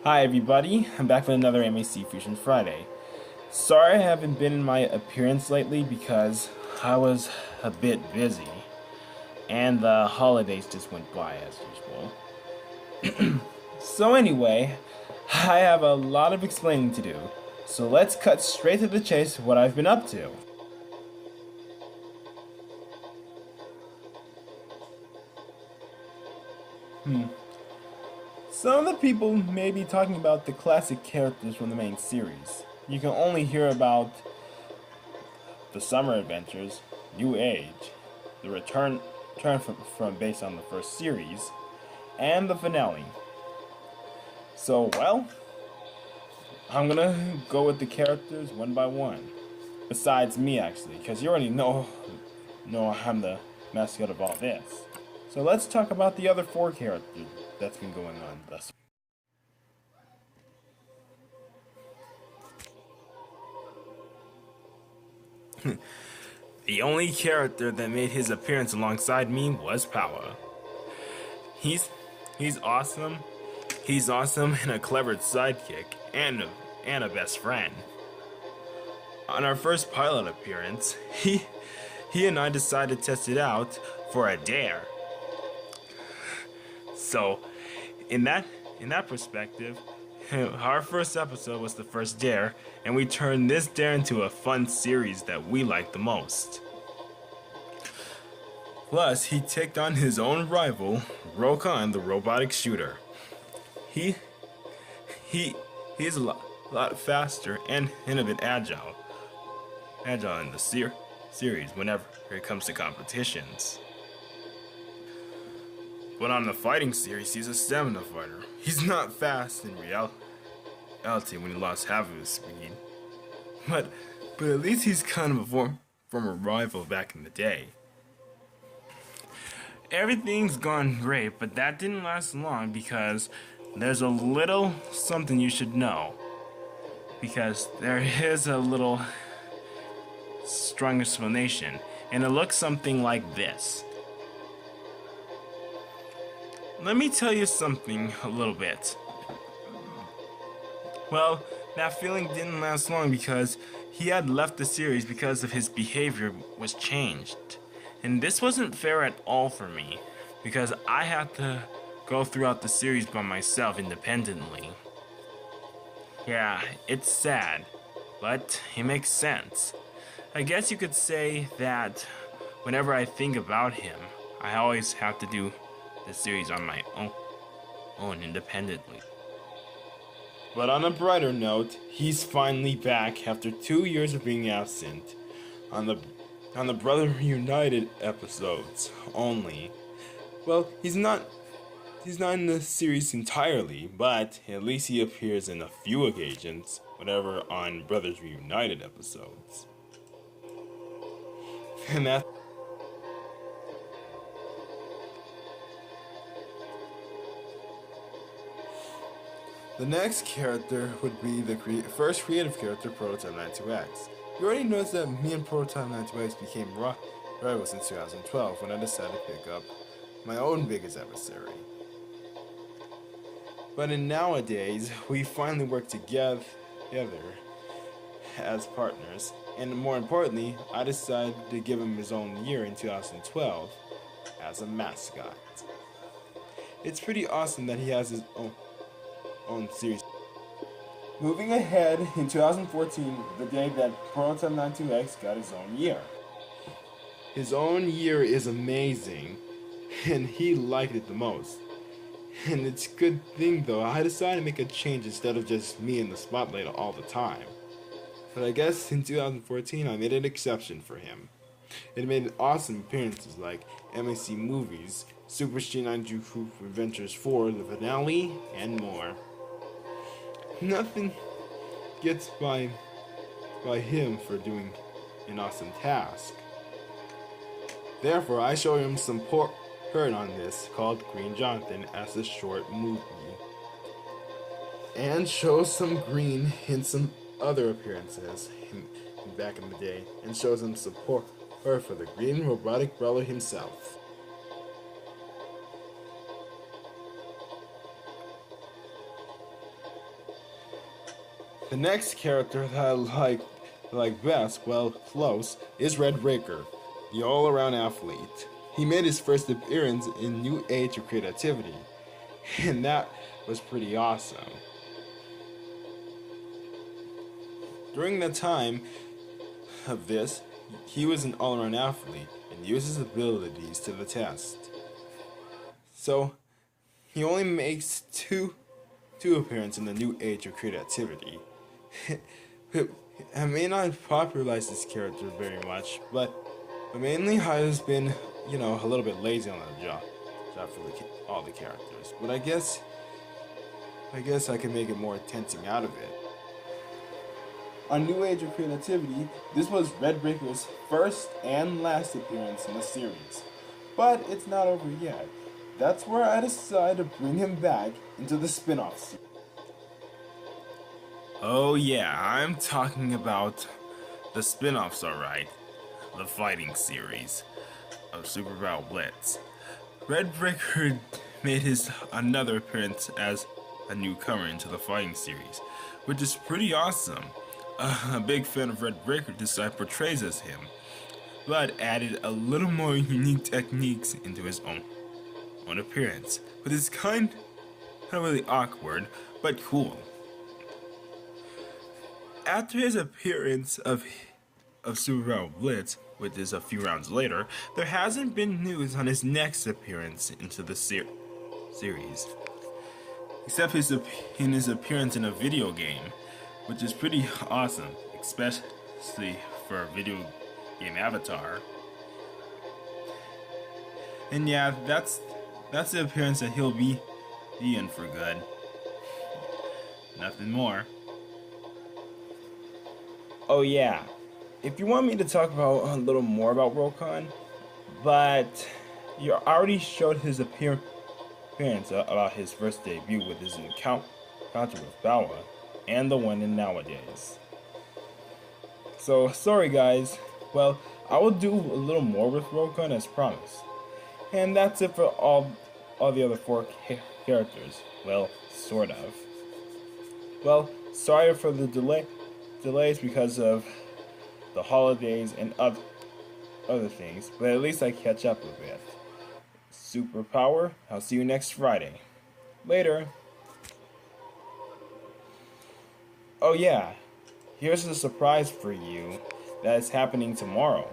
Hi everybody, I'm back with another M.A.C. Fusion Friday. Sorry I haven't been in my appearance lately because I was a bit busy, and the holidays just went by as usual. So anyway, I have a lot of explaining to do, so let's cut straight to the chase what I've been up to. Some of the people may be talking about the classic characters from the main series. You can only hear about the summer adventures, New Age, the return from based on the first series, and the finale. So, well, I'm gonna go with the characters one by one. Besides me, actually, because you already know I'm the mascot of all this. So let's talk about the other four characters that's been going on thus. The only character that made his appearance alongside me was Power. He's he's awesome. He's awesome and a clever sidekick and a best friend. On our first pilot appearance, he and I decided to test it out for a dare. So, in that perspective, our first episode was the first dare, and we turned this dare into a fun series that we liked the most. Plus, he took on his own rival, Rokan the robotic shooter. He he he's a lot faster and a bit agile in the series whenever it comes to competitions. But on the fighting series, he's a stamina fighter. He's not fast in reality when he lost half of his speed. But at least he's kind of a former rival back in the day. Everything's gone great, but that didn't last long because there's a little something you should know. Because there is a little strong explanation, and it looks something like this. Let me tell you something a little bit. Well, that feeling didn't last long because he had left the series because of his behavior was changed. And this wasn't fair at all for me, because I had to go throughout the series by myself independently. Yeah, it's sad, but it makes sense. I guess you could say that whenever I think about him, I always have to do the series on my own independently. But on a brighter note, he's finally back after 2 years of being absent on the Brother Reunited episodes only. Well, he's not in the series entirely, but at least he appears in a few occasions, whatever on Brothers Reunited episodes. And that the next character would be the first creative character, Prototype 92X. You already noticed that me and Prototype 92X became rivals in 2012 when I decided to pick up my own biggest adversary. But in nowadays, we finally work together as partners, and more importantly, I decided to give him his own year in 2012 as a mascot. It's pretty awesome that he has his own series. Moving ahead, in 2014, the day that Prototype 92X got his own year. His own year is amazing, and he liked it the most. And it's a good thing though, I decided to make a change instead of just me in the spotlight all the time. But I guess in 2014 I made an exception for him. It made awesome appearances like M.A.C. movies, Super Shinanjuku Adventures 4, the finale, and more. Nothing gets by him for doing an awesome task. Therefore, I show him some support on this called Green Jonathan as a short movie, and show some green in some other appearances back in the day, and shows him support for the green robotic brother himself. The next character that I like best, well, close, is Red Raker, the all-around athlete. He made his first appearance in New Age of Creativity, and that was pretty awesome. During the time of this, he was an all-around athlete and used his abilities to the test. So, he only makes two appearances in the New Age of Creativity. I may not popularize this character very much, but mainly has been, a little bit lazy on the job for all the characters. But I guess I can make it more tempting out of it. On New Age of Creativity, this was Red Raker's first and last appearance in the series. But it's not over yet. That's where I decided to bring him back into the spin-off series. Oh yeah, I'm talking about the spin-offs, alright. The fighting series of Super Battle Blitz. Red Breaker made his another appearance as a newcomer into the fighting series, which is pretty awesome. A big fan of Red Breaker decided portrays as him, but added a little more unique techniques into his own appearance, which is kind of really awkward, but cool. After his appearance of Super Battle Blitz, which is a few rounds later, there hasn't been news on his next appearance into the series, except in his appearance in a video game, which is pretty awesome, especially for a video game avatar. And yeah, that's the appearance that he'll be in for good. Nothing more. Oh yeah, if you want me to talk about a little more about Rokon, but you already showed his appearance about his first debut with his encounter with Bawa, and the one in nowadays. So sorry guys, well I will do a little more with Rokon as promised. And that's it for all the other four characters. Well, sort of. Well, sorry for the delays because of the holidays and other things, but at least I catch up a bit. Superpower, I'll see you next Friday. Later. Oh yeah, here's a surprise for you that is happening tomorrow.